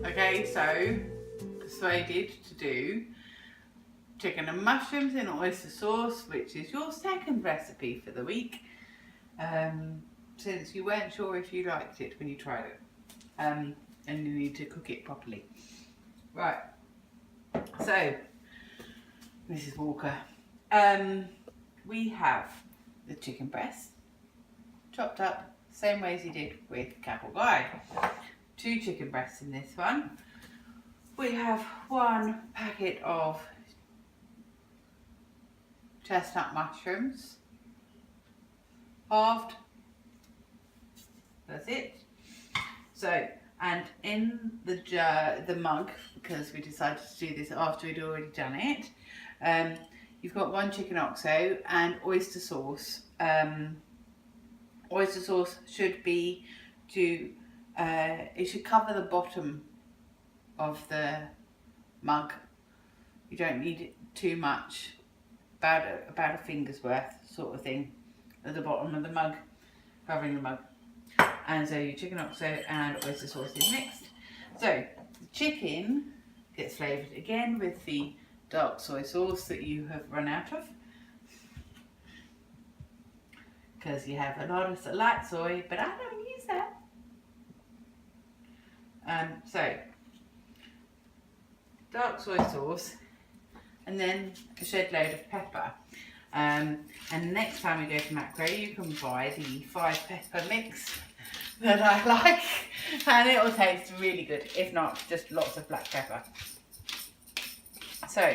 Okay, so persuaded to do chicken and mushrooms in oyster sauce, which is your second recipe for the week, since you weren't sure if you liked it when you tried it, and you need to cook it properly. Right, so Mrs. Walker, we have the chicken breast chopped up same way as you did with Cattle Guide. 2 chicken breasts in this one. We have 1 packet of chestnut mushrooms, halved. That's it. So, and in the mug, because we decided to do this after we'd already done it, you've got 1 chicken oxo and oyster sauce. Oyster sauce should be it should cover the bottom of the mug. You don't need it too much, about a finger's worth sort of thing at the bottom of the mug, covering the mug. And so your chicken oxo and oyster sauce is mixed. So the chicken gets flavoured again with the dark soy sauce that you have run out of, because you have a lot of light soy, but I don't use that. So dark soy sauce, and then a shed load of pepper. And next time we go to Macro, you can buy the 5 pepper mix that I like, and it will taste really good. If not, just lots of black pepper. So,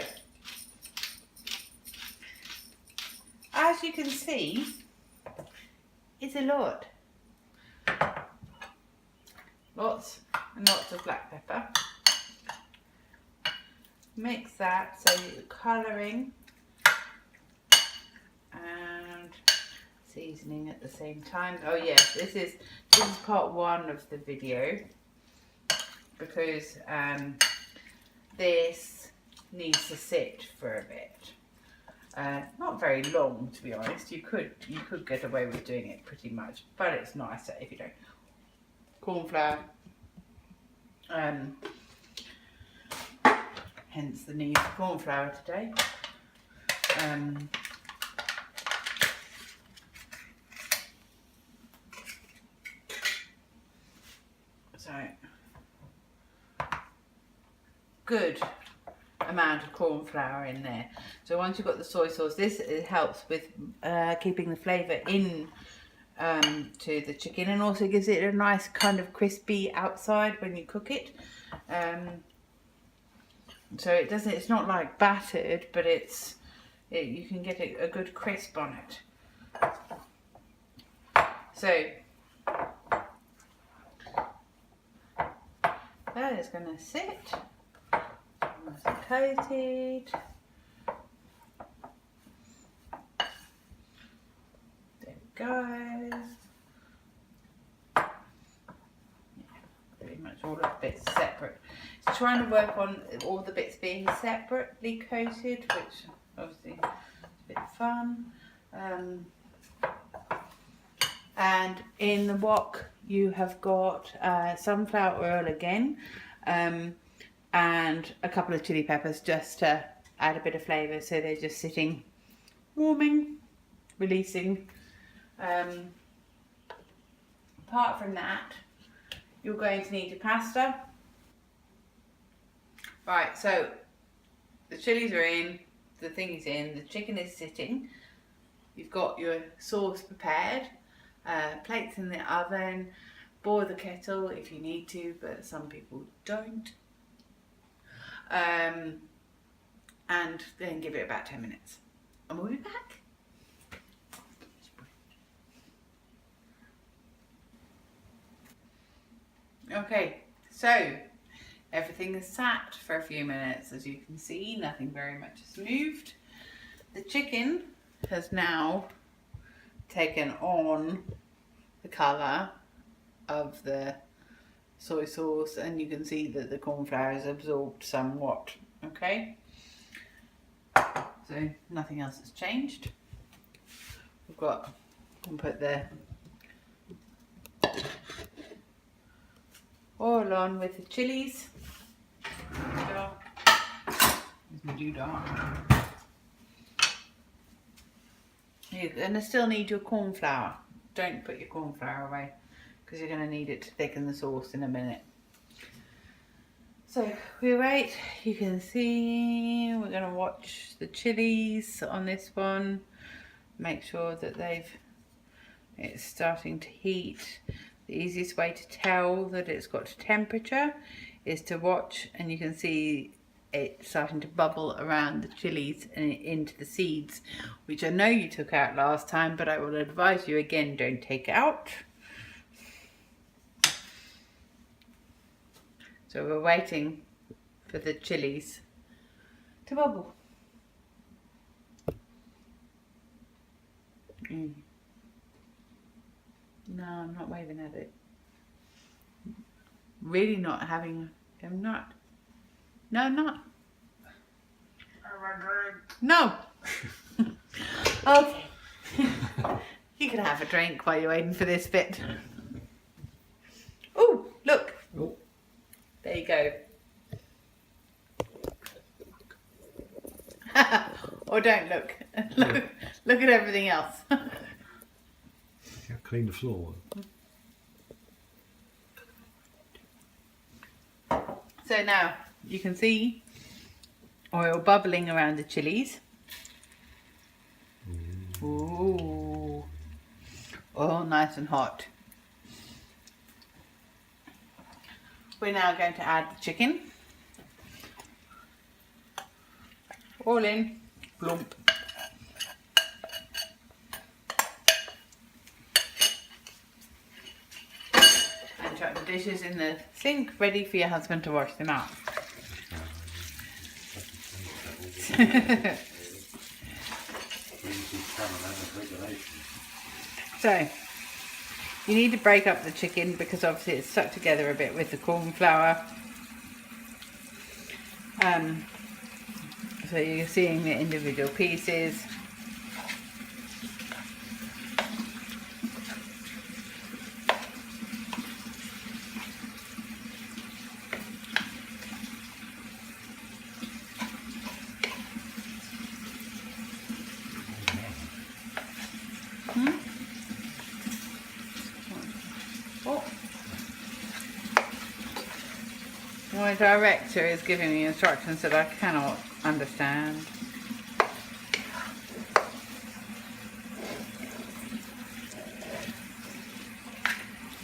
as you can see, it's a lot. Lots and lots of black pepper. Mix that so you're colouring and seasoning at the same time. Oh yes, this is part 1 of the video, because this needs to sit for a bit. Not very long, to be honest. You could get away with doing it pretty much, but it's nicer if you don't. Corn flour, hence the need for corn flour today. So good amount of corn flour in there. So once you've got the soy sauce, it helps with keeping the flavour in to the chicken, and also gives it a nice kind of crispy outside when you cook it. So it's not like battered, but you can get a good crisp on it. So that is going to sit nice and coated. There we go. Yeah, pretty much all of the bits separate. So trying to work on all the bits being separately coated, which obviously is a bit fun. And in the wok you have got sunflower oil again, and a couple of chili peppers just to add a bit of flavour, so they're just sitting, warming, releasing. Apart from that, you're going to need your pasta. Right, so the chilies are in, the thing is in, the chicken is sitting, you've got your sauce prepared, plates in the oven, boil the kettle if you need to, but some people don't. And then give it about 10 minutes. And we'll be back. Okay, so everything is sat for a few minutes. As you can see, nothing very much has moved. The chicken has now taken on the colour of the soy sauce, and you can see that the corn flour is absorbed somewhat. Okay, So nothing else has changed. We've got, we'll put the oil on with the chilies. There's my doodah. You're going to still need your corn flour. Don't put your corn flour away because you're going to need it to thicken the sauce in a minute. So we wait. You can see we're going to watch the chilies on this one. Make sure that it's starting to heat. The easiest way to tell that it's got temperature is to watch, and you can see it starting to bubble around the chilies and into the seeds, which I know you took out last time, but I will advise you again, don't take it out. So we're waiting for the chilies to bubble. No, I'm not waving at it. Really not having, I'm not. No, I'm not. No. Okay. You can have a drink while you're waiting for this bit. Oh, look. Oh. There you go. Or don't look. Look at everything else. Clean the floor. So now you can see oil bubbling around the chilies. Ooh. Oil nice and hot. We're now going to add the chicken. All in. Plump. And chuck the dishes in the sink, ready for your husband to wash them out. So, you need to break up the chicken because obviously it's stuck together a bit with the corn flour. So you're seeing the individual pieces. Oh. My director is giving me instructions that I cannot understand.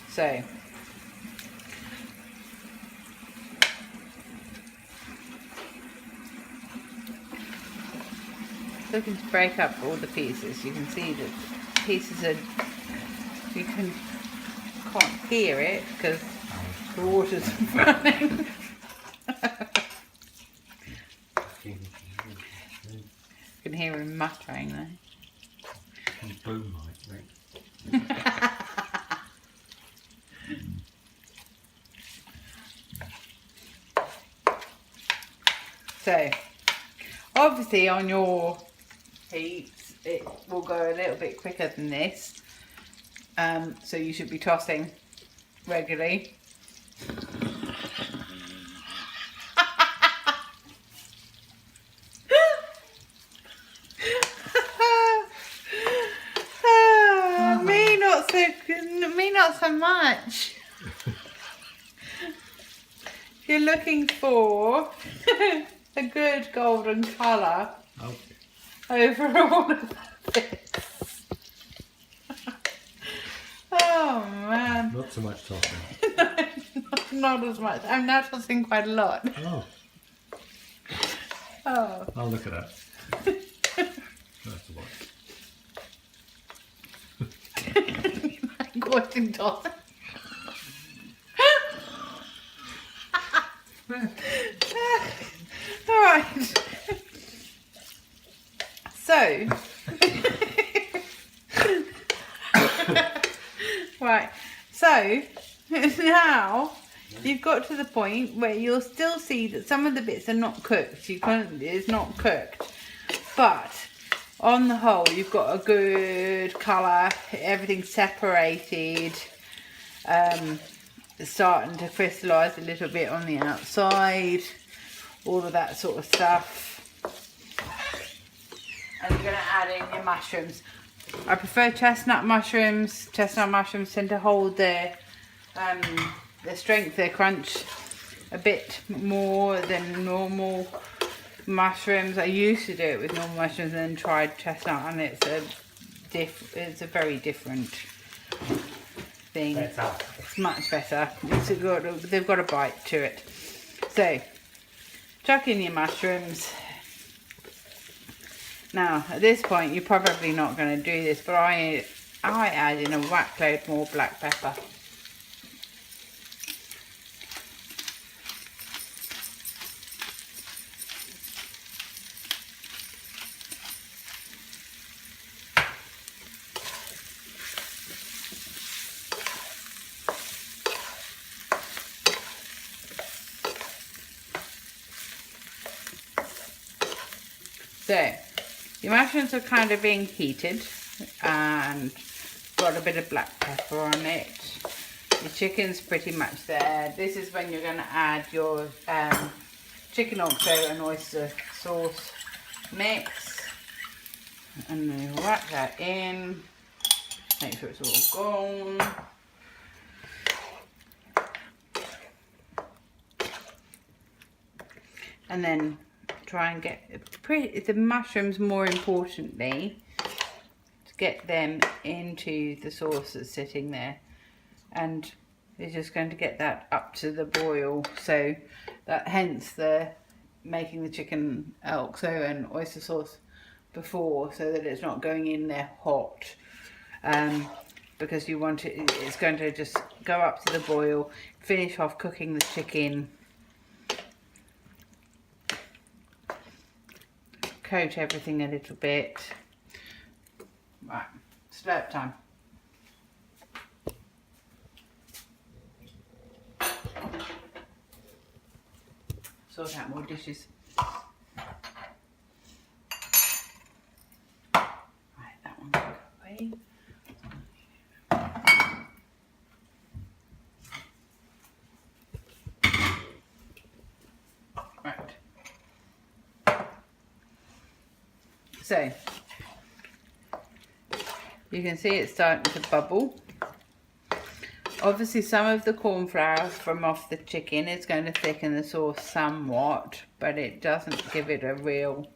So, looking to break up all the pieces. You can see that pieces are, you can't hear it because the water's running. You can hear him muttering there. Boom light, right? So, obviously on your heats it will go a little bit quicker than this. So you should be tossing regularly. Me not so much. If you're looking for a good golden colour over all of this. Oh man. Not so much tossing. Not as much. I'm now tossing quite a lot. Oh. Oh. I'll look at that. That's a lot. Watching tossing. Alright. So right, so now you've got to the point where you'll still see that some of the bits are not cooked. It's not cooked. but on the whole you've got a good colour, everything's separated, it's starting to crystallise a little bit on the outside, all of that sort of stuff. And you're going to add in your mushrooms. I prefer chestnut mushrooms. Chestnut mushrooms tend to hold their strength, their crunch a bit more than normal mushrooms. I used to do it with normal mushrooms and then tried chestnut, and it's a very different thing. Better. It's much better. They've got a bite to it. So, chuck in your mushrooms. Now, at this point, you're probably not going to do this, but I add in a whack load more black pepper. So, your mushrooms are kind of being heated and got a bit of black pepper on it. Your chicken's pretty much there. This is when you're going to add your chicken oxo and oyster sauce mix. And then you whack that in. Make sure it's all gone. And then try and get the mushrooms, more importantly, to get them into the sauce that's sitting there, and you're just going to get that up to the boil, so that hence the making the chicken oxo and oyster sauce before, so that it's not going in there hot, because you want it's going to just go up to the boil, finish off cooking the chicken, coat everything a little bit. Right, slurp time. Sort out more dishes. Right, that one can go away. So, you can see it's starting to bubble. Obviously some of the corn flour from off the chicken is going to thicken the sauce somewhat, but it doesn't give it a real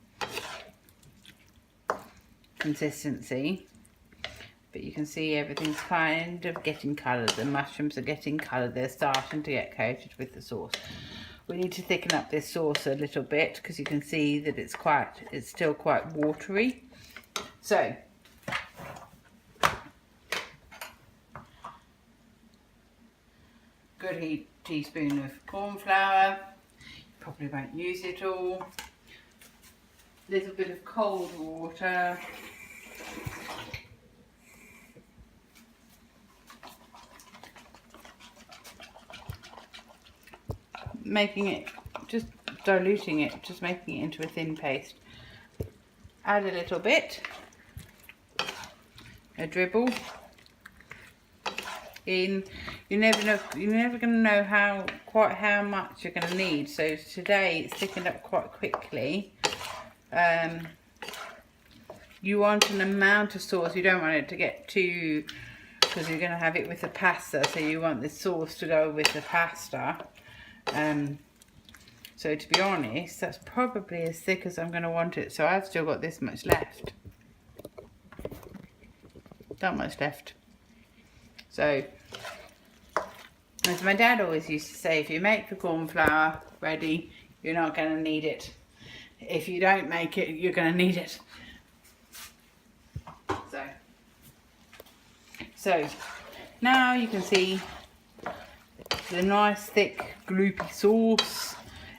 consistency. But you can see everything's kind of getting coloured. The mushrooms are getting coloured. They're starting to get coated with the sauce. We need to thicken up this sauce a little bit because you can see that it's still quite watery. So, good teaspoon of corn flour. Probably won't use it all. Little bit of cold water. Making it, just diluting it, just making it into a thin paste. Add a little bit, a dribble in. You're never going to know quite how much you're going to need. So today it's thickened up quite quickly. You want an amount of sauce. You don't want it to get too, because you're going to have it with the pasta. So you want the sauce to go with the pasta. So to be honest, that's probably as thick as I'm going to want it. So I've still got this much left. Not much left. So, as my dad always used to say, if you make the corn flour ready, you're not going to need it. If you don't make it, you're going to need it. So now you can see the nice thick gloopy sauce.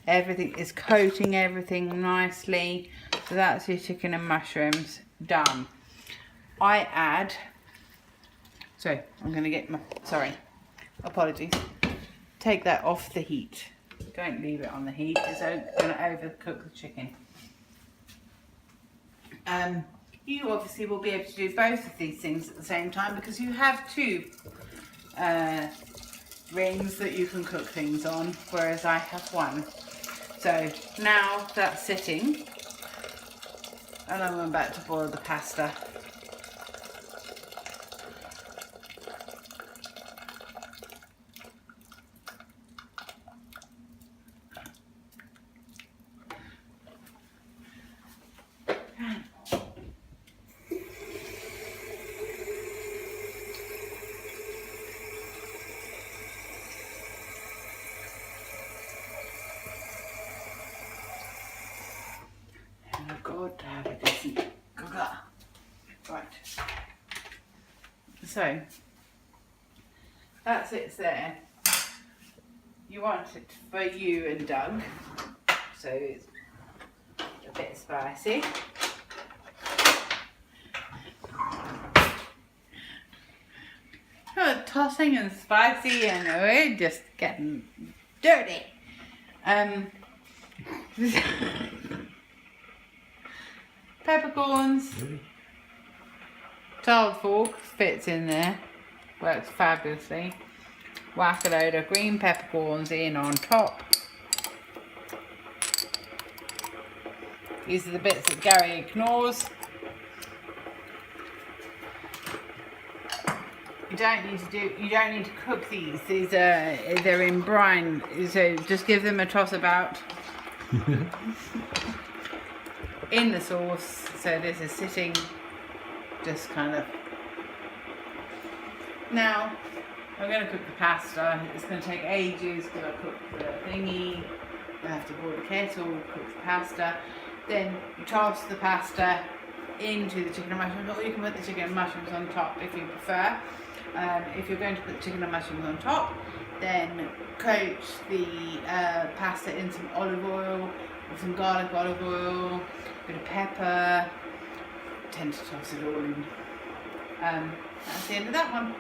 Everything is coating everything nicely. So that's your chicken and mushrooms done. I add, so I'm going to get my, sorry, apologies. Take that off the heat. Don't leave it on the heat, it's going to overcook the chicken. You obviously will be able to do both of these things at the same time because you have two rings that you can cook things on, whereas I have one. So now that's sitting, and I'm about to boil the pasta. I've got to have a decent cooker. Right. So that's it there. You want it for you and Doug, so it's a bit spicy. Oh, tossing and spicy, and we're just getting dirty. Peppercorns. Really? Tiled fork fits in there, works fabulously. Whack a load of green peppercorns in on top. These are the bits that Gary ignores. You don't need to cook these. They're in brine, so just give them a toss about in the sauce. So this is sitting just kind of. Now I'm going to cook the pasta. It's going to take ages because I cooked the thingy. I have to boil the kettle, cook the pasta. Then you toss the pasta into the chicken and mushrooms, or you can put the chicken and mushrooms on top if you prefer. If you're going to put the chicken and mushrooms on top, then coat the pasta in some olive oil, with some garlic olive oil, a bit of pepper. Tend to toss it all in. That's the end of that one.